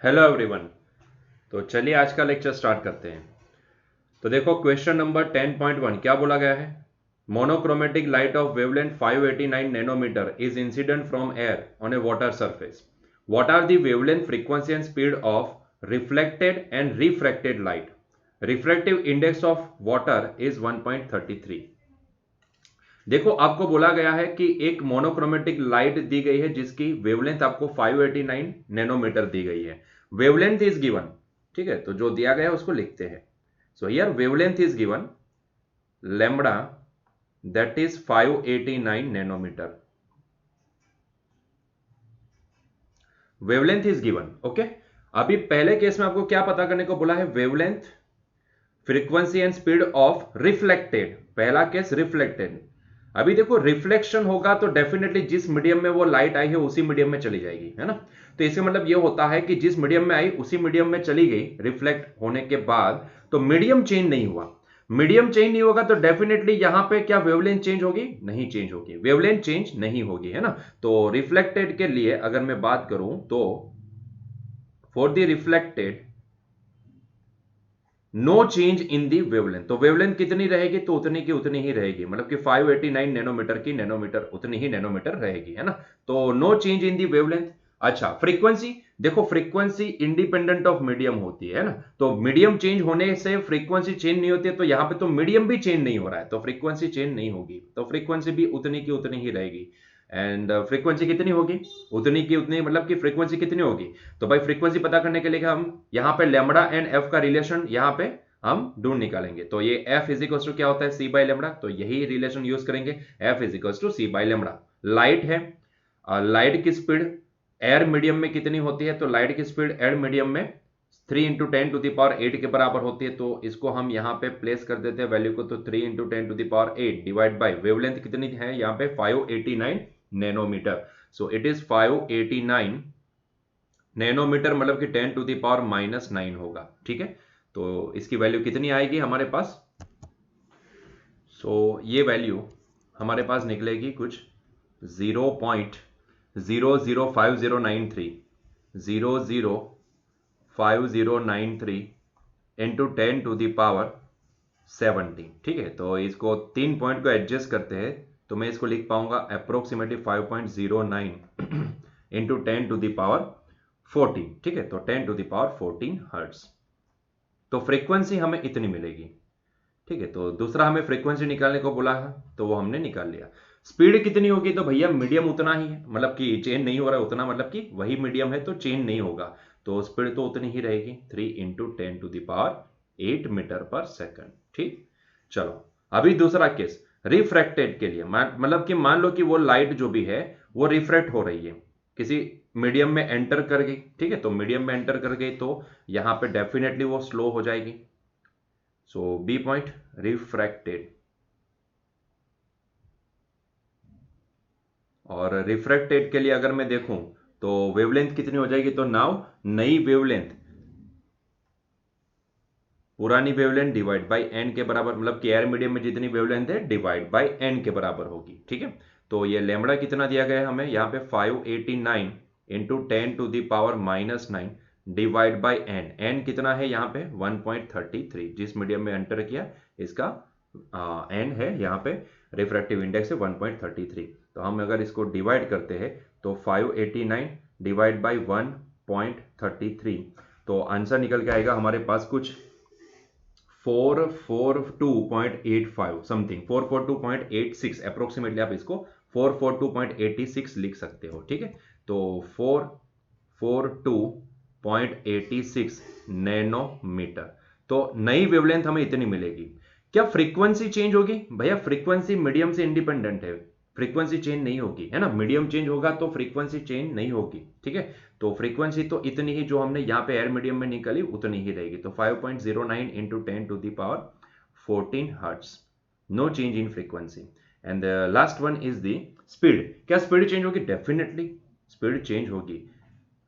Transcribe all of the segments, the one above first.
Hello everyone. तो चलिए आज का लेक्चर स्टार्ट करते हैं। तो देखो क्वेश्चन नंबर 10.1 क्या बोला गया है। Monochromatic light of wavelength 589 nanometer is incident from air on a water surface. What are the wavelength frequency and speed of reflected and refracted light. Refractive index of water is 1.33। देखो आपको बोला गया है कि एक मोनोक्रोमेटिक लाइट दी गई है जिसकी वेवलेंथ आपको 589 नैनोमीटर दी गई है। Wavelength is given. ठीक है, तो जो दिया गया है उसको लिखते हैं। So here wavelength is given lambda that is 589 nanometer. Wavelength is given. Okay, अभी पहले केस में आपको क्या पता करने को बोला है, wavelength, frequency and speed of reflected. पहला केस रिफ्लेक्टेड। अभी देखो रिफ्लेक्शन होगा तो डेफिनेटली जिस मीडियम में वो लाइट आई है उसी मीडियम में चली जाएगी, है ना। तो इसका मतलब ये होता है कि जिस मीडियम में आई उसी मीडियम में चली गई रिफ्लेक्ट होने के बाद, तो मीडियम चेंज नहीं हुआ। मीडियम चेंज नहीं होगा तो डेफिनेटली यहां पे क्या वेवलेंथ चेंज होगी, नहीं चेंज होगी, वेवलेंथ चेंज नहीं होगी, है ना। तो रिफ्लेक्टेड के लिए अगर मैं बात करूं तो for the reflected no change in the wavelength, तो वेवलेंथ कितनी रहेगी, तो उतनी की उतनी ही रहेगी, मतलब कि 589 नैनोमीटर की नैनोमीटर उतनी ही नैनोमीटर रहेगी, है ना। तो no change in the wavelength. अच्छा, फ्रीक्वेंसी, देखो फ्रीक्वेंसी इंडिपेंडेंट ऑफ मीडियम होती है ना। तो मीडियम चेंज होने से फ्रीक्वेंसी चेंज नहीं होती है, तो यहां पे तो मीडियम भी चेंज नहीं हो रहा है तो फ्रीक्वेंसी चेंज नहीं होगी, तो फ्रीक्वेंसी भी उतनी की उतनी ही रहेगी। एंड फ्रीक्वेंसी कितनी होगी, उतनी की उतनी, मतलब कि फ्रीक्वेंसी कितनी होगी। तो भाई फ्रीक्वेंसी पता करने के लिए हम यहाँ पे लेमड़ा एंड एफ का रिलेशन यहाँ पे हम ढूंढ निकालेंगे। तो ये एफ इज इक्वल टू क्या होता है, सी बाई लेमड़ा, तो यही रिलेशन यूज करेंगे, F is equal to C by lambda. Light है, लाइट की स्पीड एयर मीडियम में कितनी होती है, तो लाइट की स्पीड एयर मीडियम में 3 इंटू 10⁸ के बराबर होती है। तो इसको हम यहाँ पे प्लेस कर देते हैं वैल्यू को, तो 3 इंटू 10⁸ डिवाइड बाई वेवलेंथ कितनी है यहाँ पे 589 nanometer. So it is 589 nanometer, मतलब कि 10⁻⁻9 होगा। ठीक है, तो इसकी वैल्यू कितनी आएगी हमारे पास, ये वैल्यू हमारे पास निकलेगी कुछ 0.005093 005093 इंटू 10⁻17। ठीक है, तो इसको 3 पॉइंट को एडजस्ट करते हैं तो मैं इसको लिख पाऊंगा अप्रोक्सीमेटली 5.09 इंटू 10⁻14। ठीक है, तो 10⁻14 हर्ट्स। तो फ्रीक्वेंसी हमें इतनी मिलेगी। ठीक है, तो दूसरा हमें फ्रीक्वेंसी निकालने को बोला है तो वो हमने निकाल लिया। स्पीड कितनी होगी, तो भैया मीडियम उतना ही है, मतलब कि चेंज नहीं हो रहा है उतना, मतलब कि वही मीडियम है तो चेंज नहीं होगा, तो स्पीड तो उतनी ही रहेगी 3 इंटू 10⁸ मीटर पर सेकंड। ठीक, चलो अभी दूसरा केस रिफ्रैक्टेड के लिए, मतलब कि मान लो कि वो लाइट जो भी है वो रिफ्रैक्ट हो रही है, किसी मीडियम में एंटर कर गई। ठीक है, तो मीडियम में एंटर कर गई तो यहां पे डेफिनेटली वो स्लो हो जाएगी। सो बी पॉइंट रिफ्रैक्टेड। और रिफ्रैक्टेड के लिए अगर मैं देखूं तो वेवलेंथ कितनी हो जाएगी, तो नाउ नई वेवलेंथ पुरानी वेवलेंथ डिवाइड बाय एन के बराबर, मतलब कि एयर मीडियम में जितनी वेवलेंथ है डिवाइड बाय एन के बराबर होगी। ठीक है, तो ये लेमड़ा कितना दिया गया है हमें यहाँ पे 589 into 10⁻⁻9 divide by N. N कितना है यहाँ पे 1.33, जिस मीडियम में एंटर किया इसका एन है यहाँ पे, रिफ्रैक्टिव इंडेक्स है 1.33। तो हम अगर इसको डिवाइड करते हैं तो 589 डिवाइड बाई 1.33, तो आंसर निकल के आएगा हमारे पास कुछ 442.85 समथिंग, 442.86 अप्रोक्सीमेटली। आप इसको 442.86 लिख सकते हो। ठीक है, तो 442.86 नैनोमीटर। तो नई वेवलेंथ हमें इतनी मिलेगी। क्या फ्रीक्वेंसी चेंज होगी, भैया फ्रीक्वेंसी मीडियम से इंडिपेंडेंट है, फ्रीक्वेंसी चेंज नहीं होगी, है ना। मीडियम चेंज होगा तो फ्रीक्वेंसी चेंज नहीं होगी। ठीक है, तो फ्रीक्वेंसी तो इतनी ही जो हमने यहाँ पे एयर मीडियम में निकाली उतनी ही रहेगी, तो 5.09 into 10⁻14 hertz. No change in frequency. And the last one is the speed. क्या स्पीड चेंज होगी, डेफिनेटली स्पीड चेंज होगी,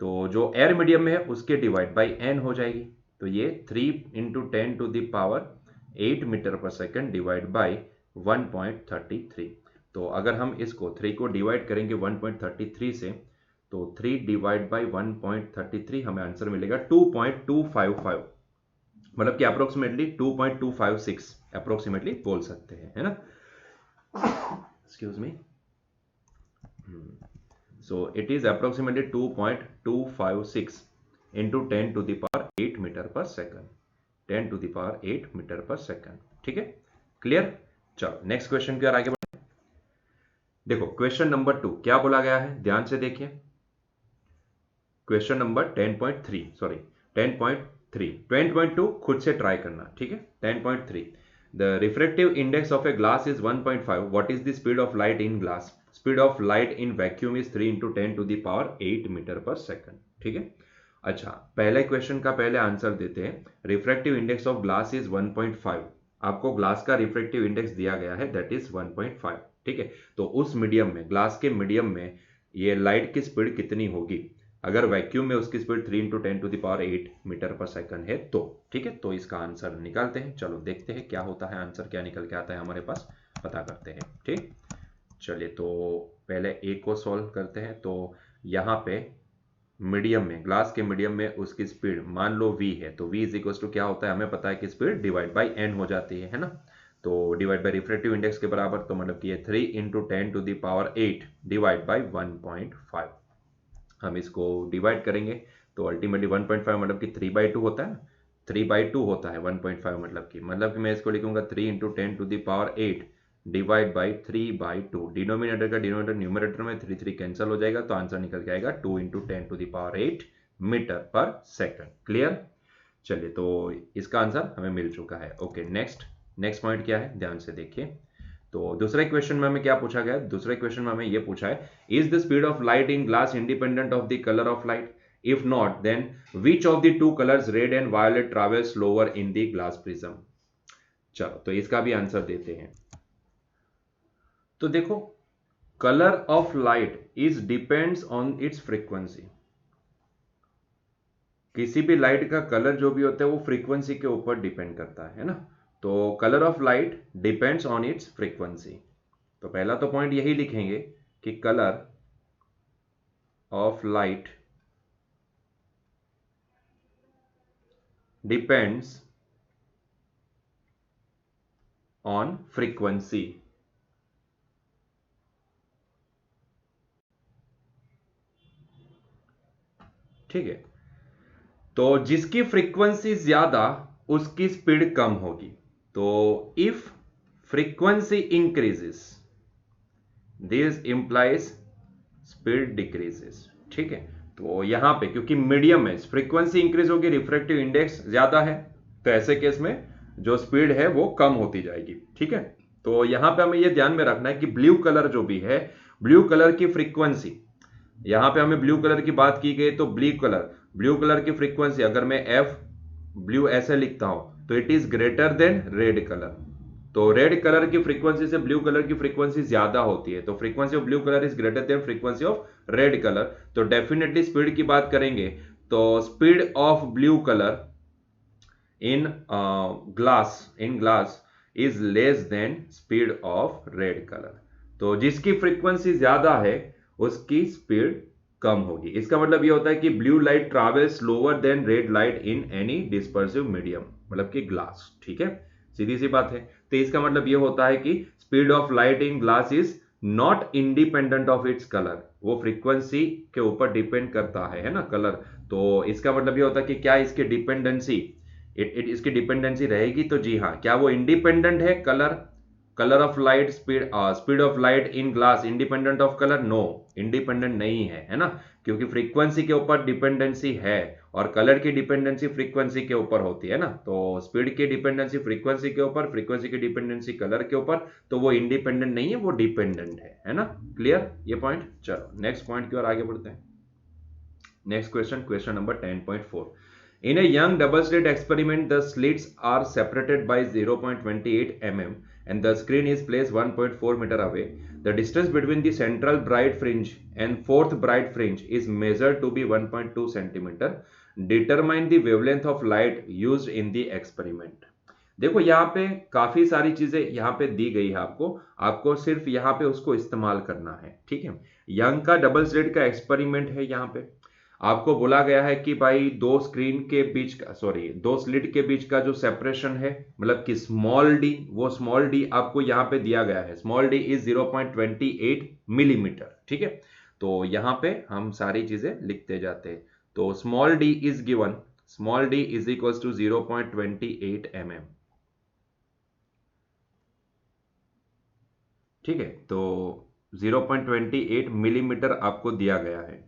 तो जो एयर मीडियम में है उसके डिवाइड बाई एन हो जाएगी, तो ये 3 इंटू 10⁸ मीटर पर सेकेंड डिवाइड बाई 1.33। तो अगर हम इसको 3 को डिवाइड करेंगे 1.33 से तो 3 डिवाइड बाई 1.33 हमें आंसर मिलेगा 2.255, मतलब कि अप्रोक्सीमेटली 2.256 अप्रोक्सीमेटली बोल सकते हैं, है ना। Excuse me. So it is approximately 2.256 into 10 to the power 8 meter per second, 10 to the power 8 meter per second. ठीक है, क्लियर। चलो नेक्स्ट क्वेश्चन की ओर आगे बढ़े। देखो क्वेश्चन नंबर 2 क्या बोला गया है, ध्यान से देखिए। क्वेश्चन नंबर 10.3 सॉरी 10.3, 10.2 खुद से ट्राई करना, ठीक है। 10.3, the refractive index of a glass is 1.5, what is the speed of light in glass, speed of light in vacuum is 3 into 10 to the power 8 meter per second. ठीक है, अच्छा पहले question का पहले आंसर देते हैं। Refractive index of glass is 1.5, आपको glass का रिफ्रैक्टिव इंडेक्स दिया गया है, दैट इज 1.5। ठीक है, तो उस मीडियम में, ग्लास के मीडियम में ये लाइट की स्पीड कितनी होगी, अगर वैक्यूम में उसकी speed 3 into 10 to the power 8 meter per second है तो। ठीक है, तो इसका आंसर निकालते हैं। चलो देखते हैं क्या होता है, आंसर क्या निकल के आता है हमारे पास, पता करते हैं। ठीक, चलिए तो पहले ए को सॉल्व करते हैं। तो यहाँ पे मीडियम में, ग्लास के मीडियम में उसकी स्पीड मान लो v है, तो v इज इक्वल टू क्या होता है, हमें पता है कि स्पीड डिवाइड बाई n हो जाती है ना। तो डिवाइड बाई रिफ्रैक्टिव इंडेक्स के बराबर, तो मतलब कि ये 3 into 10 to the power 8 divide by 1.5। हम इसको डिवाइड करेंगे तो अल्टीमेटली 1.5 मतलब कि 3/2 होता है, 3/2 होता है 1.5 मतलब कि मैं इसको लिखूंगा 3 into 10 to the power 8 divide by 3/2। Denominator का डिनोमिनेटर न्यूमरेटर में 3 कैंसिल हो जाएगा, तो आंसर निकल के आएगा 2 into 10 to the power 8 meter per second. Clear, चलिए तो इसका आंसर हमें मिल चुका है। ओके, नेक्स्ट पॉइंट क्या है, ध्यान से देखिए। तो दूसरे क्वेश्चन में हमें क्या पूछा गया, दूसरे क्वेश्चन में हमें यह पूछा है, is the speed of light in glass independent of the colour of light, if not then which of the two colours red and violet travel slower in the glass prism. चलो तो इसका भी answer देते हैं। तो देखो, colour of light is depends on its frequency. किसी भी लाइट का कलर जो भी होता है वो फ्रीक्वेंसी के ऊपर डिपेंड करता है ना। तो colour of light depends on its frequency. तो पहला तो पॉइंट यही लिखेंगे कि colour of light depends on frequency. ठीक है, तो जिसकी फ्रीक्वेंसी ज्यादा उसकी स्पीड कम होगी। तो if frequency increases this implies speed decreases. ठीक है, तो यहां पे क्योंकि मीडियम में फ्रीक्वेंसी इंक्रीज होगी, रिफ्रैक्टिव इंडेक्स ज्यादा है, तो ऐसे केस में जो स्पीड है वो कम होती जाएगी। ठीक है, तो यहां पे हमें यह ध्यान में रखना है कि ब्लू कलर जो भी है, ब्लू कलर की फ्रीक्वेंसी, यहां पे हमें ब्लू कलर की बात की गई, तो ब्लू कलर की फ्रीक्वेंसी अगर मैं एफ ब्लू ऐसे लिखता हूं तो it is greater than red colour. तो रेड कलर की फ्रीक्वेंसी से ब्लू कलर की फ्रीक्वेंसी ज्यादा होती है, तो frequency of blue colour is greater than frequency of red colour. तो डेफिनेटली स्पीड की बात करेंगे तो speed of blue colour in glass is less than speed of red colour. तो जिसकी फ्रीक्वेंसी ज्यादा है उसकी स्पीड कम होगी। इसका मतलब यह होता है कि blue light travel slower then red light in any dispersive medium, मतलब कि ग्लास। ठीक है, सीधी सी बात है। तो इसका मतलब यह होता है कि speed of light in glass is not independent of its colour, वो फ्रीक्वेंसी के ऊपर डिपेंड करता है ना कलर। तो इसका मतलब यह होता है कि क्या इसकी डिपेंडेंसी इसकी डिपेंडेंसी रहेगी, तो जी हाँ, क्या वो इंडिपेंडेंट है colour of light, speed of light in glass independent of colour? No, independent नहीं है ना, क्योंकि फ्रीक्वेंसी के ऊपर डिपेंडेंसी है और कलर की डिपेंडेंसी फ्रीक्वेंसी के ऊपर होती है ना। तो स्पीड की डिपेंडेंसी फ्रीक्वेंसी के ऊपर, फ्रीक्वेंसी की डिपेंडेंसी कलर के ऊपर, तो वो इंडिपेंडेंट नहीं है, वो डिपेंडेंट है ना। क्लियर ये पॉइंट। चलो नेक्स्ट पॉइंट की ओर आगे बढ़ते हैं। Next question number 10.4, in a young double-slit experiment, the slits are separated by 0.28 mm and the screen is placed 1.4 meter away. The distance between the central bright fringe and fourth bright fringe is measured to be 1.2 centimeter. Determine the wavelength of light used in the experiment. देखो यहाँ पे काफी सारी चीजें यहाँ पे दी गई है आपको, आपको सिर्फ यहाँ पे उसको इस्तेमाल करना है, ठीक है। यंग का डबल स्लिट का एक्सपेरिमेंट है, यहाँ पे आपको बोला गया है कि भाई दो स्क्रीन के बीच का, सॉरी, दो स्लिट के बीच का जो सेपरेशन है, मतलब कि स्मॉल डी, वो स्मॉल डी आपको यहाँ पे दिया गया है, स्मॉल डी इज 0.28 मिलीमीटर, ठीक है। तो यहाँ पे हम सारी चीजें लिखते जाते हैं। तो small D is given, small D is equals to 0.28 mm, ठीक है। तो 0.28 मिलीमीटर आपको दिया गया है।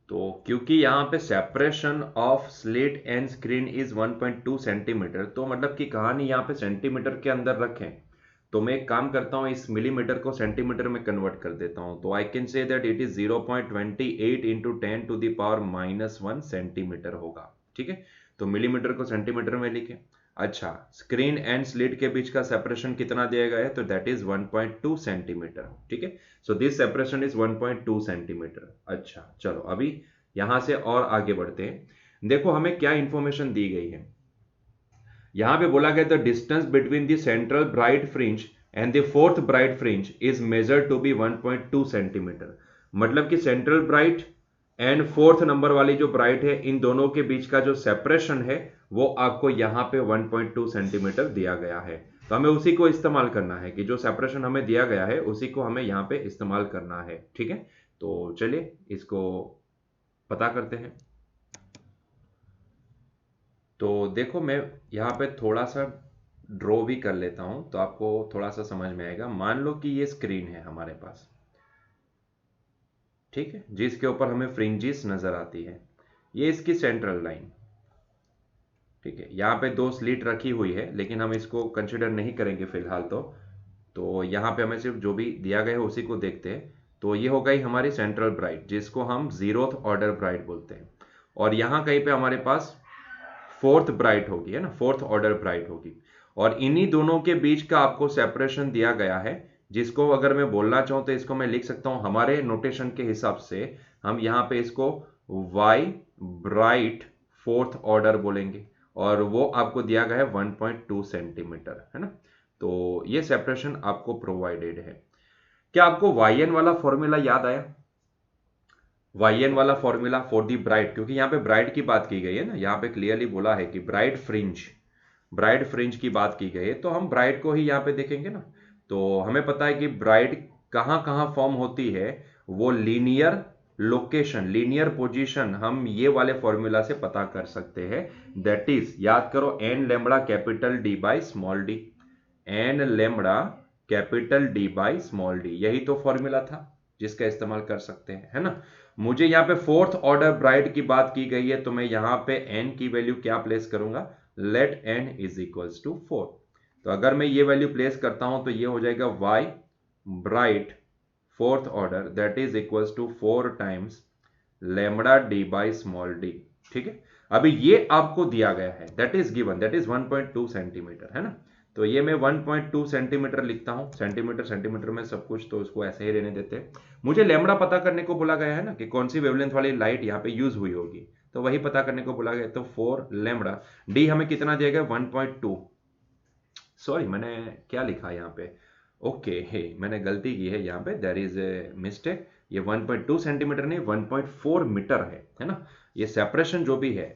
तो क्योंकि यहाँ पे separation of slit and screen is 1.2 centimetre, तो मतलब कि कहानी यहाँ पे सेंटीमीटर के अंदर रखें, तो मैं एक काम करता हूँ, इस मिलीमीटर को सेंटीमीटर में कन्वर्ट कर देता हूँ। तो I can say that it is 0.28 into 10⁻⁻1 centimetre होगा, ठीक है। तो मिलीमीटर को सेंटीमीटर में लिखें। अच्छा, स्क्रीन एंड स्लिट के बीच का सेपरेशन कितना दिया गया है, तो दैट इज 1.2 सेंटीमीटर, ठीक है। So this separation is 1.2 centimetre. अच्छा चलो, अभी यहां से और आगे बढ़ते हैं। देखो हमें क्या इंफॉर्मेशन दी गई है, यहां पे बोला गया the distance between the central bright fringe and the fourth bright fringe is measured to be 1.2 centimeter. मतलब कि central bright and fourth number वाली जो ब्राइट है, इन दोनों के बीच का जो सेपरेशन है वो आपको यहां पे 1.2 सेंटीमीटर दिया गया है। तो हमें उसी को इस्तेमाल करना है, कि जो सेपरेशन हमें दिया गया है उसी को हमें यहां पे इस्तेमाल करना है, ठीक है। तो चलिए इसको पता करते हैं। तो देखो मैं यहाँ पे थोड़ा सा ड्रॉ भी कर लेता हूँ, तो आपको थोड़ा सा समझ में आएगा। मान लो कि ये स्क्रीन है हमारे पास, ठीक है, जिसके ऊपर हमें फ्रिंजिस नजर आती है, ये इसकी सेंट्रल लाइन, ठीक है। यहाँ पे दो स्लिट रखी हुई है, लेकिन हम इसको कंसिडर नहीं करेंगे फिलहाल। तो यहाँ पे हमें सिर्फ जो भी दिया गया है उसी को देखते हैं। तो ये हो गई हमारी सेंट्रल ब्राइट, जिसको हम जीरोथ ऑर्डर ब्राइट बोलते हैं। और यहाँ कहीं पे हमारे पास फोर्थ ब्राइट होगी, है ना, फोर्थ ऑर्डर ब्राइट होगी। और इन्हीं दोनों के बीच का आपको सेपरेशन दिया गया है, जिसको अगर मैं बोलना चाहूं तो इसको मैं लिख सकता हूं हमारे नोटेशन के हिसाब से। हम यहां पे इसको वाई ब्राइट फोर्थ ऑर्डर बोलेंगे, और वो आपको दिया गया है 1.2 सेंटीमीटर, है ना। तो ये सेपरेशन आपको प्रोवाइडेड है। क्या आपको वाई एन वाला फॉर्मूला याद आया? वाई एन वाला फॉर्मूला फॉर दी ब्राइट, क्योंकि यहाँ पे ब्राइट की बात की गई है ना, यहाँ पे क्लियरली बोला है कि ब्राइट फ्रिंज, ब्राइट फ्रिंज की बात की गई है, तो हम ब्राइट को ही यहाँ पे देखेंगे ना। तो हमें पता है कि ब्राइट कहाँ कहाँ फॉर्म होती है, वो लीनियर लोकेशन, लीनियर पोजीशन हम ये वाले फॉर्मूला से पता कर सकते हैं। दैट इज, याद करो, N lambda capital D by small D, N lambda capital D by small D, यही तो फॉर्मूला था जिसका इस्तेमाल कर सकते हैं, है ना। मुझे यहाँ पे फोर्थ ऑर्डर ब्राइट की बात की गई है, तो मैं यहाँ पे एन की वैल्यू क्या प्लेस करूंगा, let N is equals to 4। तो अगर मैं ये वैल्यू प्लेस करता हूं तो ये हो जाएगा Y bright fourth order that is equals to 4 times lambda D by small D, ठीक है। अभी ये आपको दिया गया है, that is given, that is 1.2 centimeter, है ना। तो ये मैं 1.2 सेंटीमीटर लिखता हूं, सेंटीमीटर सेंटीमीटर में सब कुछ, तो उसको ऐसे ही रहने देते हैं। मुझे लेमड़ा पता करने को बोला गया है ना, कि कौन सी वेवलेंथ वाली लाइट यहाँ पे यूज हुई होगी, तो वही पता करने को बोला गया। तो 4 लेमड़ा डी हमें कितना दिया गया, 1.2, सॉरी मैंने क्या लिखा यहाँ पे, ओके हे मैंने गलती की है यहाँ पे, देयर इज ए मिस्टेक। ये 1.2 सेंटीमीटर नहीं, 1.4 मीटर है ना। ये सेपरेशन जो भी है,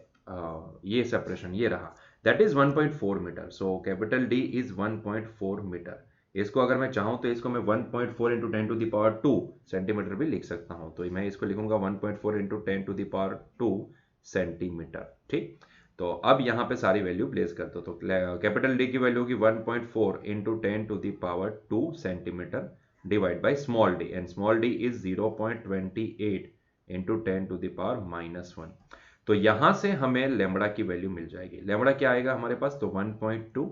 ये सेपरेशन ये रहा, that is 1.4 meter. So capital D is 1.4 meter. इसको अगर मैं चाहूं तो इसको मैं 1.4 इंटू 10⁻², सेंटीमीटर भी लिख सकता हूं। तो मैं इसको लिखूंगा 1.4 इंटू 10⁻², सेंटीमीटर, ठीक। तो अब यहाँ पे सारी वैल्यू प्लेस कर दो। तो कैपिटल डी की वैल्यू होगी 1.4 into 10⁻² centimetre divide by small D, and small D is 0.28 into 10⁻⁻1। तो यहां से हमें लेमड़ा की वैल्यू मिल जाएगी। लेमड़ा क्या आएगा हमारे पास, तो 1.2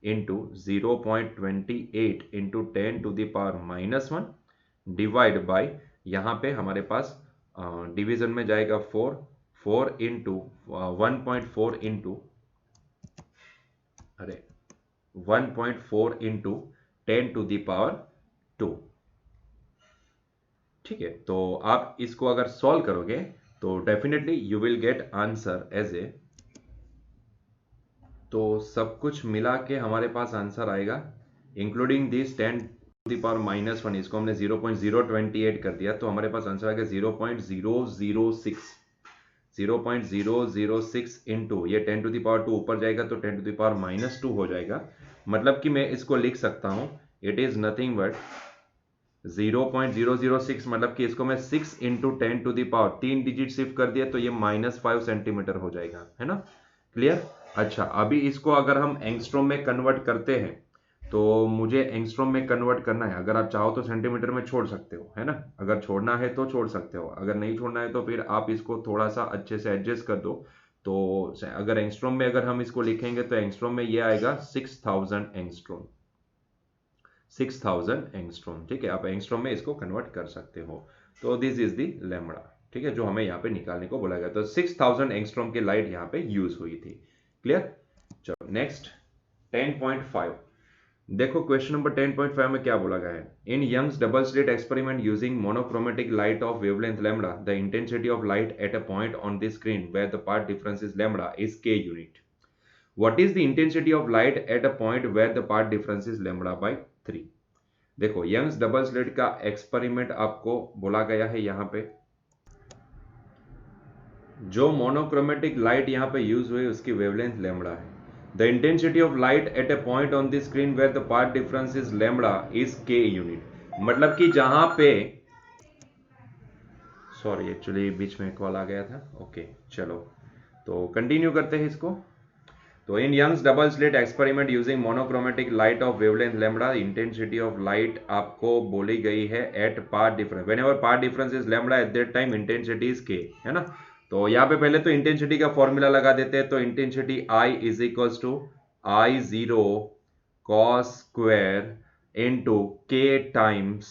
इंटू 0.28 इंटू 10⁻⁻1 डिवाइड बाई, यहाँ पे हमारे पास डिवीजन में जाएगा 4 इंटू 1.4 इंटू, अरे 1.4 इंटू 10⁻², ठीक है। तो आप इसको अगर सॉल्व करोगे तो definitely you will get answer as A, तो सब कुछ मिला के हमारे पास आंसर आएगा इंक्लूडिंग दिस 10⁻⁻1, इसको हमने 0.028 कर दिया, तो हमारे पास आंसर आएगा 0.006। 0.006 इंटू ये 10⁻², ऊपर जाएगा तो 10⁻⁻2 हो जाएगा। मतलब कि मैं इसको लिख सकता हूं, इट इज नथिंग बट 0.006, मतलब कि इसको मैं 6 इंटू 10⁻, 3 डिजिट शिफ्ट कर दिया तो ये -5 सेंटीमीटर हो जाएगा, है ना? क्लियर? अच्छा, अभी इसको अगर हम एंगस्ट्रॉम में कन्वर्ट करते हैं, तो मुझे एंगस्ट्रॉम में कन्वर्ट करना है। अगर आप चाहो तो सेंटीमीटर में छोड़ सकते हो, है ना? अगर छोड़ना है तो छोड़ सकते हो, अगर नहीं छोड़ना है तो फिर आप इसको थोड़ा सा अच्छे से एडजस्ट कर दो। तो अगर एंगस्ट्रॉम में अगर हम इसको लिखेंगे तो एंगस्ट्रॉम में ये आएगा 6000 एंगस्ट्रॉम। 6000 एंगस्ट्रॉम, ठीक है? आप एंगस्ट्रॉम में इसको कन्वर्ट कर सकते हो। तो दिस इज द लैम्बडा, ठीक है, जो हमें यहाँ पे निकालने को बोला गया। तो 6000 एंगस्ट्रॉम की लाइट यहाँ पे यूज हुई थी। क्लियर? चलो नेक्स्ट 10.5 देखो, क्वेश्चन नंबर 10.5 में क्या बोला गया है? In Young's double slit experiment using monochromatic light of wavelength lambda, the intensity of light at a point on the screen where the path difference is lambda is k unit. What is the intensity of light at a point where the path difference is lambda by 3? देखो, Young's double slit का experiment आपको बोला गया है। यहाँ पे जो monochromatic light यहाँ पे यूज हुई उसकी वेवलेंथ लैम्बडा है। The intensity of light at a point on the screen where the path difference is lambda is k unit. मतलब कि जहां पे, सॉरी एक्चुअली बीच में कॉल आ गया था। ओके चलो, तो कंटिन्यू करते हैं इसको। तो in Young's double slit experiment using monochromatic light of wavelength lambda, intensity of light आपको बोली गई है at path difference, whenever path difference is lambda at that time intensity is k, है ना? तो यहाँ पे पहले तो इंटेंसिटी का फॉर्मूला लगा देते हैं। तो intensity I is equals to I0 cos square into k times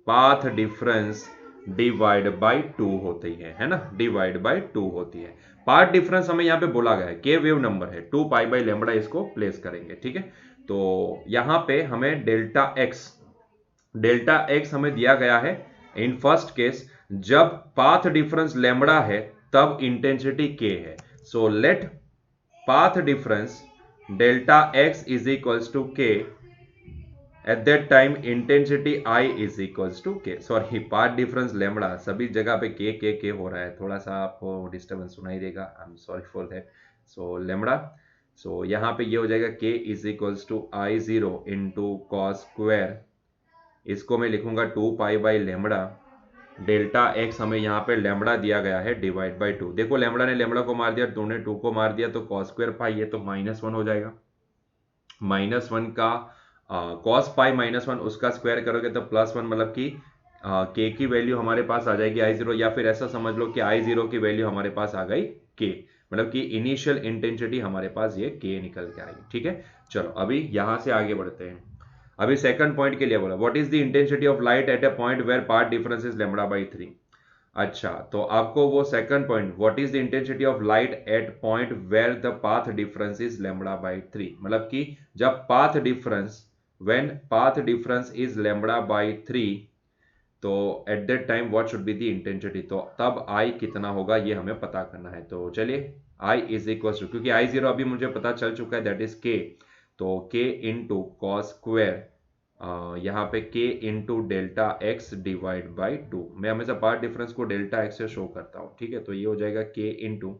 path difference divide by 2 होती है ना? डिवाइड बाय 2 होती है। पाथ डिफरेंस हमें यहाँ पे बोला गया है, k वेव नंबर है, 2 पाई बाई लैम्बडा इसको प्लेस करेंगे, ठीक है? तो यहाँ पे हमें डेल्टा x हमें दिया गया है। इन फर्स्ट केस जब पाथ डिफरेंस लैम्बडा है तब इंटेंसिटी k है। So let path difference delta x is equals to k, at that time intensity I is equals to k। Sorry, path difference lambda, सभी जगह पे k हो रहा है, थोड़ा सा आपको डिस्टर्बेंस सुनाई देगा, I am sorry for that. So lambda, so यहाँ पे ये हो जाएगा k is equals to I0 into cos square, इसको मैं लिखूंगा 2 pi by lambda, delta x हमें यहाँ पे लैम्बडा दिया गया है, डिवाइड बाई 2। देखो, लैम्बडा ने लैम्बडा को मार दिया, 2 ने 2 को मार दिया, तो कॉस स्क्वायर पाई, ये तो -1 हो जाएगा। -1 का कॉस पाई -1 उसका स्क्वायर करोगे तो +1, मतलब कि k की वैल्यू हमारे पास आ जाएगी I0, या फिर ऐसा समझ लो कि I0 की वैल्यू हमारे पास आ गई k, मतलब कि इनिशियल इंटेंसिटी हमारे पास ये k निकल के आएगी, ठीक है? चलो अभी यहां से आगे बढ़ते हैं। अभी सेकंड पॉइंट के लिए बोला, what is the intensity of light at a point where path difference is lambda by 3। अच्छा, तो आपको वो second point, what is the intensity of light at point where the path difference is lambda by 3, मतलब कि जब path difference, when path difference is lambda by 3, तो at that time what should be the intensity, तो तब I कितना होगा ये हमें पता करना है। तो चलिए, I इज इक्वल टू, क्योंकि I0 अभी मुझे पता चल चुका है, दैट इज k, तो k इंटू कॉस स्क्वायर, यहाँ पे k into delta x divide by 2। मैं हमेशा पाथ डिफरेंस को डेल्टा x से शो करता हूँ, ठीक है? तो ये हो जाएगा k इंटू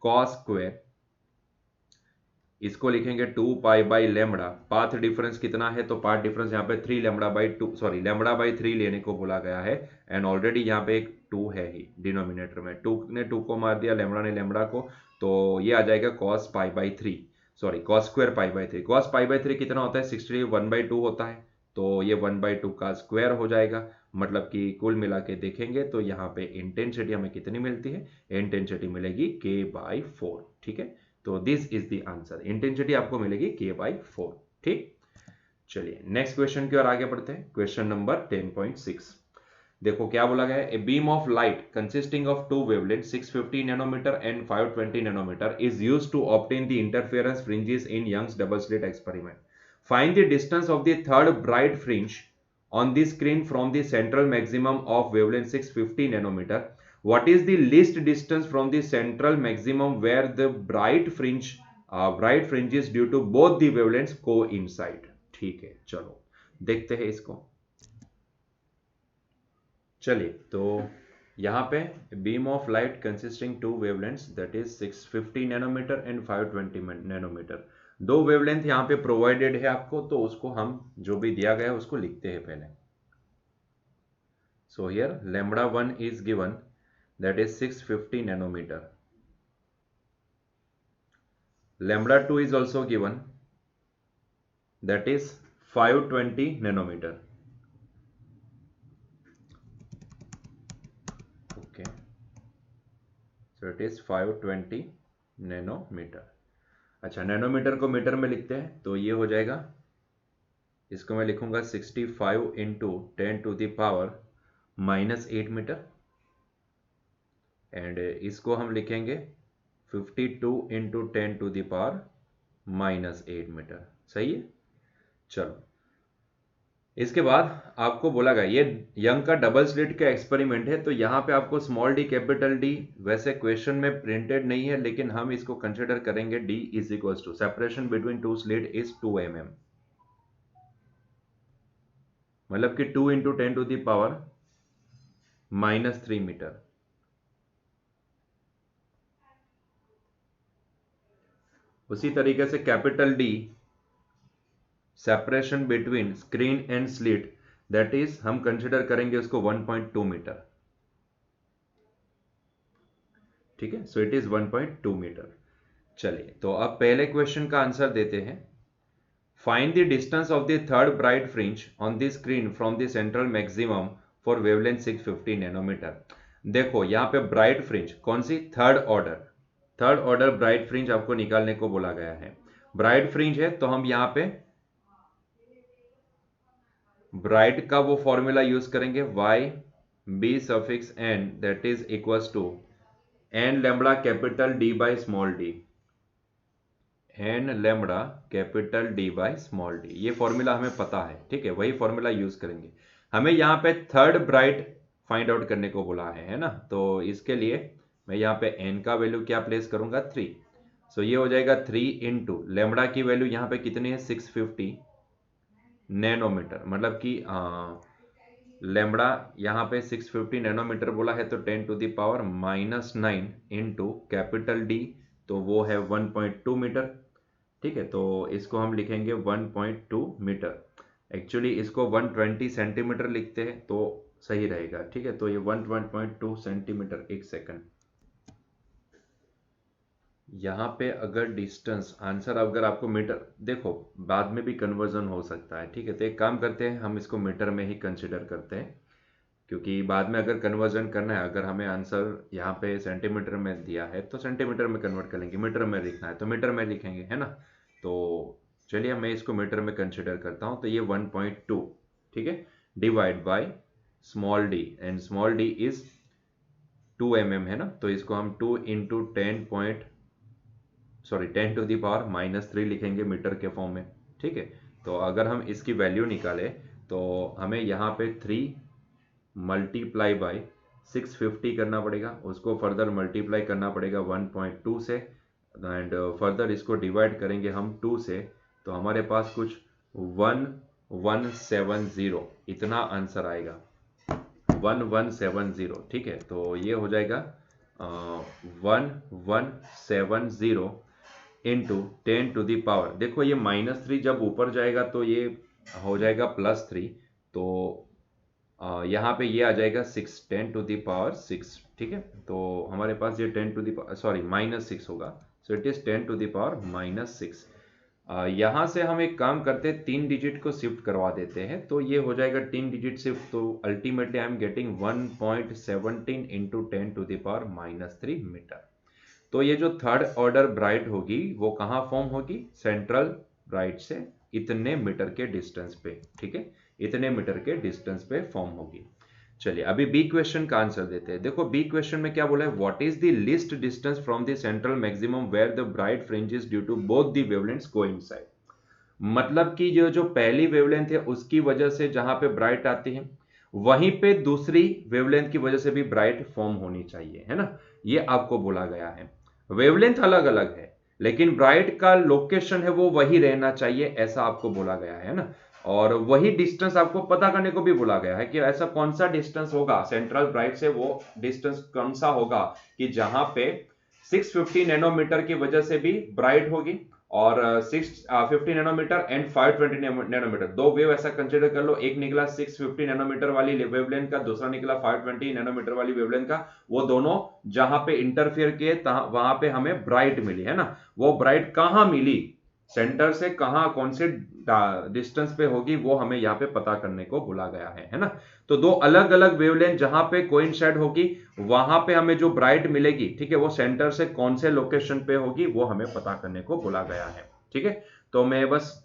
कॉस स्क्वायर, इसको लिखेंगे 2 pi by lambda. Path difference कितना है? तो पाथ डिफरेंस यहाँ पे 3 lambda by 2, sorry lambda by 3 लेने को बोला गया है, एंड ऑलरेडी यहाँ पे एक 2 है ही डिनोमिनेटर में, 2 ने 2 को मार दिया, लैम्बडा ने लैम्बडा को, तो ये आ जाएगा cos pi by 3, sorry cos square pi by 3। Cos pi by 3 कितना होता है? 60, 1/2 होता है, तो ये 1/2 का स्क्वायर हो जाएगा। मतलब कि कुल मिला के देखेंगे तो यहाँ पे इंटेंसिटी हमें कितनी मिलती है? इंटेंसिटी मिलेगी k/4, ठीक है? तो this is the answer, intensity आपको मिलेगी k/4, ठीक? चलिए नेक्स्ट क्वेश्चन की ओर आगे बढ़ते हैं। क्वेश्चन नंबर 10.6 देखो क्या बोला गया है। A beam of light consisting of two wavelength 650 nanometer and 520 nanometer is used to obtain the interference fringes in Young's double slit experiment. Find the distance of the third bright fringe on the screen from the central maximum of wavelength 650 nanometer. What is the least distance from the central maximum where the bright fringes due to both the wavelengths coincide. ठीक है, चलो देखते हैं इसको। चलिए, तो यहाँ पे beam of light consisting two wavelengths that is 650 nanometer and 520 nanometer. दो वेवलेंथ यहाँ पे प्रोवाइडेड है आपको, तो उसको हम जो भी दिया गया है उसको लिखते हैं पहले। So here lambda 1 is given that is 650 nanometer, lambda 2 is also given that is 520 nanometer. Okay, so it is 520 nanometer. अच्छा, नैनोमीटर को मीटर में लिखते हैं तो ये हो जाएगा, इसको मैं लिखूंगा 65 into 10 to the power -8 meter, and इसको हम लिखेंगे 52 into 10 to the power -8 meter. सही है। चलो, इसके बाद आपको बोला गया ये यंग का डबल स्लिट का एक्सपेरिमेंट है, तो यहां पे आपको स्मॉल डी कैपिटल डी वैसे क्वेश्चन में प्रिंटेड नहीं है, लेकिन हम इसको कंसिडर करेंगे। D is equal to separation between two slit is 2 mm, मतलब कि 2 into 10 to the power -3 meter. उसी तरीके से capital D separation between screen and slit that is हम कंसिडर करेंगे उसको 1.2 मीटर। ठीक है, सो इट इज 1.2 मीटर। चलिए, तो अब पहले क्वेश्चन का आंसर देते हैं। Find the distance of the third bright fringe on the screen from the central maximum for wavelength 650 nanometer. देखो यहां पे ब्राइट फ्रिंज कौन सी, थर्ड ऑर्डर ब्राइट फ्रिंज आपको निकालने को बोला गया है। ब्राइट फ्रिंज है तो हम यहां पे ब्राइट का वो फॉर्मूला यूज करेंगे y b suffix n that is equals to n lambda capital d by small d, n lambda capital d by small d। ये फॉर्मूला हमें पता है, ठीक है, वही फॉर्मूला यूज करेंगे। हमें यहाँ पे थर्ड ब्राइट फाइंड आउट करने को बोला है ना, तो इसके लिए मैं यहाँ पे n का वैल्यू क्या प्लेस करूंगा, 3। सो ये हो जाएगा 3 इंटू लैम्बडा की वैल्यू यहाँ पे कितनी है, 650 नैनोमीटर, मतलब कि लैम्बडा यहाँ पे 650 नैनोमीटर बोला है, तो 10 to the power -9 into capital D, तो वो है 1.2 मीटर। ठीक है, तो इसको हम लिखेंगे 1.2 मीटर। एक्चुअली इसको 120 सेंटीमीटर लिखते हैं तो सही रहेगा। ठीक है, तो ये 1.2 सेंटीमीटर, एक सेकंड। यहाँ पे अगर डिस्टेंस आंसर अगर आपको मीटर, देखो बाद में भी कन्वर्जन हो सकता है। ठीक है, तो एक काम करते हैं, हम इसको मीटर में ही कंसिडर करते हैं, क्योंकि बाद में अगर कन्वर्जन करना है, अगर हमें आंसर यहाँ पे सेंटीमीटर में दिया है तो सेंटीमीटर में कन्वर्ट कर लेंगे, मीटर में लिखना है तो मीटर में लिखेंगे, है ना। तो चलिए मैं इसको मीटर में कंसिडर करता हूँ, तो ये 1.2, ठीक है, divide by small D, and small D is 2 mm है ना, तो इसको हम 2 इंटू 10 टू दी पावर -3 लिखेंगे मीटर के फॉर्म में। ठीक है, तो अगर हम इसकी वैल्यू निकालें तो हमें यहाँ पे 3 मल्टीप्लाई बाय 650 करना पड़ेगा, उसको फर्दर मल्टीप्लाई करना पड़ेगा 1.2 से, एंड फर्दर इसको डिवाइड करेंगे हम 2 से, तो हमारे पास कुछ 1170 इतना आंसर आएगा, 1170। ठीक है, तो ये हो जाएगा 1170 इंटू 10 टू दी पावर, देखो ये -3 जब ऊपर जाएगा तो ये हो जाएगा +3, तो यहाँ पे ये आ जाएगा 6, 10 टू दी पावर 6। ठीक है, तो हमारे पास ये 10 टू दी सॉरी -6 होगा, so it is 10 to the power -6। यहाँ से हम एक काम करते हैं, 3 डिजिट को शिफ्ट करवा देते हैं, तो ये हो जाएगा 3 डिजिट शिफ्ट, तो ultimately I am getting 1.17 into 10 to the power -3 meter. तो ये जो थर्ड ऑर्डर ब्राइट होगी वो कहाँ फॉर्म होगी, सेंट्रल ब्राइट से इतने मीटर के डिस्टेंस पे। ठीक है, इतने मीटर के डिस्टेंस पे फॉर्म होगी। चलिए अभी बी क्वेश्चन का आंसर देते हैं। देखो बी क्वेश्चन में क्या बोला है, what is the least distance from the central maximum where the bright fringes due to both the wavelengths coincide. मतलब कि जो पहली वेवलेंथ है उसकी वजह से जहां पे ब्राइट आती है वहीं पे दूसरी वेवलेंथ की वजह से भी ब्राइट फॉर्म होनी चाहिए, है ना, ये आपको बोला गया है। वेवलेंथ अलग अलग है लेकिन ब्राइट का लोकेशन है वो वही रहना चाहिए, ऐसा आपको बोला गया है ना। और वही डिस्टेंस आपको पता करने को भी बोला गया है कि ऐसा कौन सा डिस्टेंस होगा सेंट्रल ब्राइट से, वो डिस्टेंस कौन सा होगा कि जहां पे 650 नैनोमीटर की वजह से भी ब्राइट होगी और 650 नैनोमीटर एंड 520 नैनोमीटर, दो वेव ऐसा कंसीडर कर लो, एक निकला 650 नैनोमीटर वाली वेवलेंथ का, दूसरा निकला 520 नैनोमीटर वाली वेवलेंथ का, वो दोनों जहां पे इंटरफेयर किए वहां पे हमें ब्राइट मिली, है ना। वो ब्राइट कहां मिली, सेंटर से कहां कौन से डिस्टेंस पे होगी, वो हमें यहाँ पे पता करने को बोला गया है ना। तो दो अलग अलग वेवलेंथ जहां पे कोइंसाइड होगी वहां पे हमें जो ब्राइट मिलेगी, ठीक है, वो सेंटर से कौन से लोकेशन पे होगी वो हमें पता करने को बोला गया है, ठीक है। तो मैं बस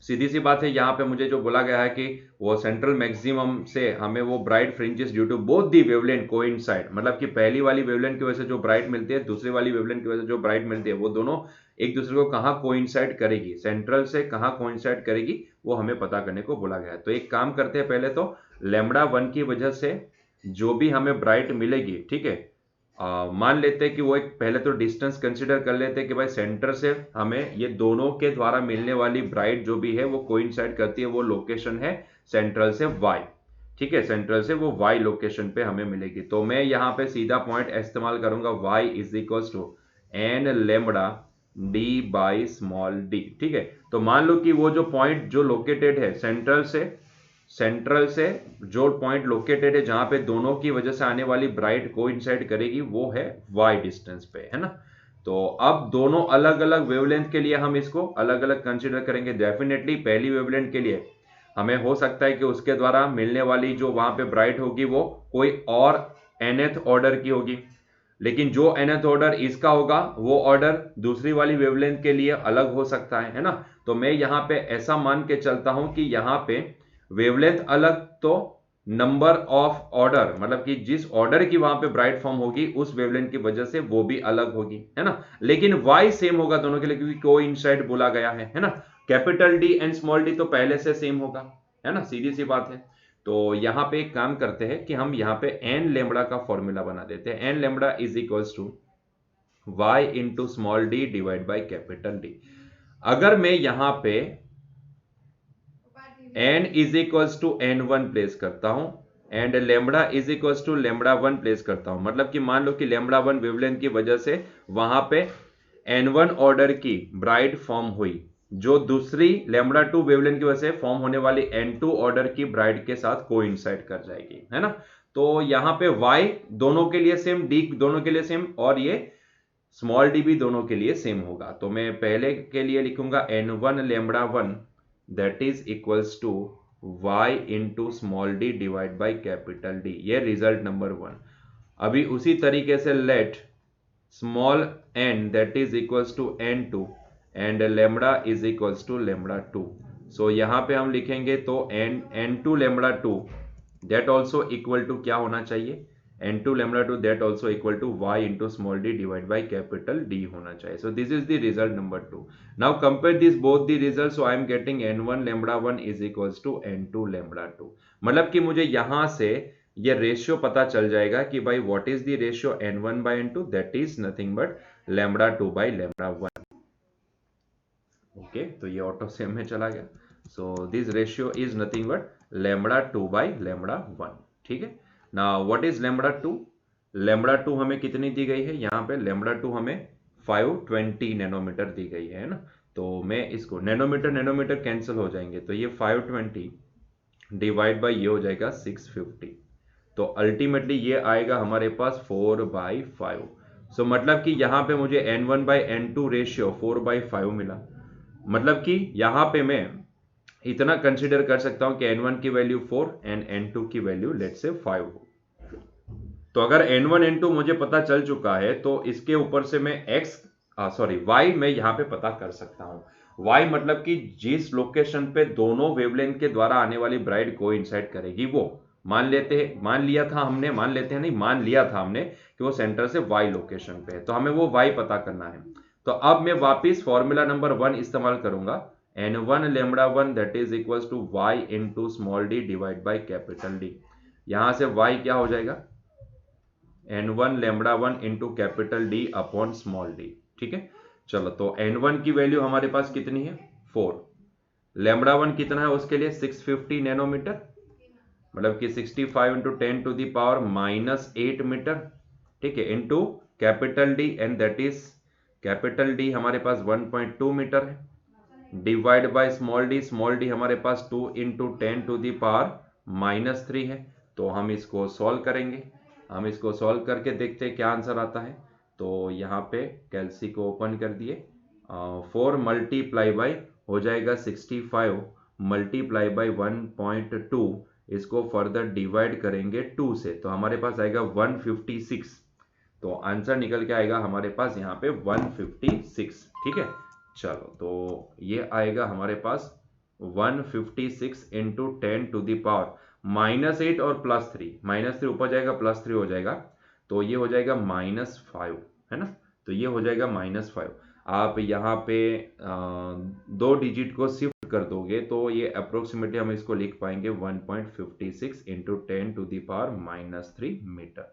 सीधी सी बात है, यहाँ पे मुझे जो बोला गया है कि वो सेंट्रल मैक्सिमम से हमें वो bright fringes due to both the wavelength coincide, मतलब कि पहली वाली वेवलेंथ की वजह से जो ब्राइट मिलती है, दूसरी वाली वेवलेंथ की वजह से जो ब्राइट मिलती है, वो दोनों एक दूसरे को कहाँ कोइंसाइड करेगी, सेंट्रल से कहाँ कोइंसाइड करेगी, वो हमें पता करने को बोला गया है। तो एक काम करते हैं, पहले तो λ1 की वजह से जो भी हमें ब्राइट मिलेगी, ठीक है, मान लेते हैं कि वो एक पहले तो डिस्टेंस कंसीडर कर लेते हैं कि भाई सेंटर से हमें ये दोनों के द्वारा मिलने वाली ब्राइट जो भी है वो कोइंसाइड करती है, वो लोकेशन है सेंट्रल से y, ठीक है, सेंट्रल से वो y लोकेशन पे हमें मिलेगी। तो मैं यहाँ पे सीधा पॉइंट इस्तेमाल करूंगा y is equal to N lambda d by small d, ठीक है। तो मान लो कि वो जो पॉइंट जो लोकेटेड है सेंट्रल से जो पॉइंट लोकेटेड है जहां पे दोनों की वजह से आने वाली ब्राइट कोइंसाइड करेगी वो है y डिस्टेंस पे, है ना। तो अब दोनों अलग अलग वेवलेंथ के लिए हम इसको अलग अलग कंसीडर करेंगे। डेफिनेटली पहली वेवलेंथ के लिए हमें हो सकता है कि उसके द्वारा मिलने वाली जो वहां पे ब्राइट होगी वो कोई और nth ऑर्डर की होगी, लेकिन जो nth ऑर्डर इसका होगा वो ऑर्डर दूसरी वाली वेवलेंथ के लिए अलग हो सकता है ना। तो मैं यहाँ पे ऐसा मान के चलता हूं कि यहाँ पे वेवलेंथ अलग तो नंबर ऑफ ऑर्डर, मतलब कि जिस ऑर्डर की वहां पे ब्राइट फॉर्म होगी उस वेवलेंथ की वजह से वो भी अलग होगी, है ना। लेकिन y सेम होगा दोनों के लिए क्योंकि कोइंसाइड बोला गया है ना। Capital D and small D तो पहले से सेम होगा, है ना, सीधी सी बात है। तो यहाँ पे एक काम करते हैं कि हम यहाँ पे एन लेमड़ा का फॉर्मूला बना देते हैं। N lambda is equals to y into small D divide by capital D. अगर मैं यहाँ पे n is equals to n1 place करता हूं and lambda is equals to λ1 place करता हूं, मतलब कि मान लो कि λ1 वेवलेंथ की वजह से वहां पे n1 ऑर्डर की ब्राइट फॉर्म हुई, जो दूसरी λ2 वेवलेंथ की वजह से फॉर्म होने वाली n2 ऑर्डर की ब्राइट के साथ कोइंसाइड कर जाएगी, है ना। तो यहां पे y दोनों के लिए सेम, d दोनों के लिए सेम और ये स्मॉल d भी दोनों के लिए सेम होगा। तो मैं पहले के लिए लिखूंगा n1 λ1 that is equals to y into small d divide by capital D, ये रिजल्ट नंबर 1। अभी उसी तरीके से let small n that is equals to n2 and lambda is equals to λ2। So यहां पे हम लिखेंगे तो n2 λ2 that also equal to क्या होना चाहिए, n2 λ2 that also equal to y into small d divided by capital D होना चाहिए। So this is the result number 2. Now compare this both the results. So I am getting n1 λ1 is equals to n2 λ2। मतलब कि मुझे यहां से ये ratio पता चल जाएगा कि भाई what is the ratio n1 by n2, that is nothing but λ2 by λ1। Okay, तो ये ऑटो सेम में चला गया। So this ratio is nothing but λ2 by λ1, ठीक है ना। What is λ2? λ2 हमें कितनी दी गई है, यहाँ पे λ2 हमें 520 नैनोमीटर दी गई है ना। तो मैं इसको नैनोमीटर कैंसिल हो जाएंगे, तो ये 520 डिवाइड बाई ये हो जाएगा 650, तो अल्टीमेटली ये आएगा हमारे पास 4/5। सो मतलब कि यहाँ पे मुझे n1 by n2 रेशियो 4/5 मिला। मतलब कि यहाँ पे मैं इतना कंसीडर कर सकता हूं कि n1 की वैल्यू 4 एंड n2 की वैल्यू लेट से 5 हो। तो अगर n1 n2 मुझे पता चल चुका है तो इसके ऊपर से मैं y मैं यहां पे पता कर सकता हूं। y मतलब कि जिस लोकेशन पे दोनों वेवलेंथ के द्वारा आने वाली ब्राइट कोइंसाइड करेगी वो मान लिया था हमने कि वो सेंटर से y लोकेशन पे है, तो हमें वो y पता करना है। तो अब मैं वापिस फॉर्मूला नंबर 1 इस्तेमाल करूंगा n1 lambda 1 that is equals to y into small D divide by capital D. यहां से y क्या हो जाएगा, n1 lambda 1 into capital D upon small D. ठीक है, चलो तो n1 की वैल्यू हमारे पास कितनी है 4, लैम्बडा 1 कितना है उसके लिए 650 नैनोमीटर, मतलब कि 65 into 10 to the power -8 metre. ठीक है, into capital D and that is capital D हमारे पास 1.2 मीटर है, डिवाइड बाय स्मॉल डी हमारे पास 2 इंटू 10 टू दी पावर -3 है। तो हम इसको सॉल्व करेंगे, हम इसको सॉल्व करके देखते हैं क्या आंसर आता है। तो यहाँ पे कैलसी को ओपन कर दिए, 4 मल्टीप्लाई बाई हो जाएगा 65 मल्टीप्लाई बाई 1.2, इसको फर्दर डिवाइड करेंगे 2 से तो हमारे पास आएगा 156। तो आंसर निकल के आएगा हमारे पास यहाँ पे 156। ठीक है, चलो तो ये आएगा हमारे पास 156 इंटू 10 टू दी पावर -8 और +3, -3 ऊपर जाएगा +3 हो जाएगा, तो ये हो जाएगा -5, है ना। तो ये हो जाएगा -5। आप यहाँ पे 2 डिजिट को शिफ्ट कर दोगे तो ये अप्रोक्सीमेटली हम इसको लिख पाएंगे 1.56 into 10 to the power -3 metre.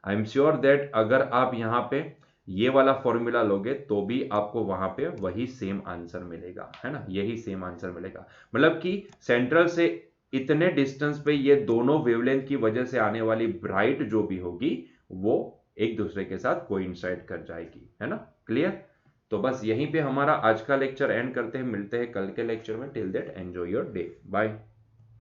I am sure that अगर आप यहाँ पे ये वाला फॉर्मूला लोगे तो भी आपको वहां पे वही सेम आंसर मिलेगा, है ना, यही सेम आंसर मिलेगा। मतलब कि सेंट्रल से इतने डिस्टेंस पे ये दोनों वेवलेंथ की वजह से आने वाली ब्राइट जो भी होगी वो एक दूसरे के साथ कोइंसाइड कर जाएगी, है ना। क्लियर, तो बस यहीं पे हमारा आज का लेक्चर एंड करते हैं, मिलते हैं कल के लेक्चर में। Till that enjoy your day, bye.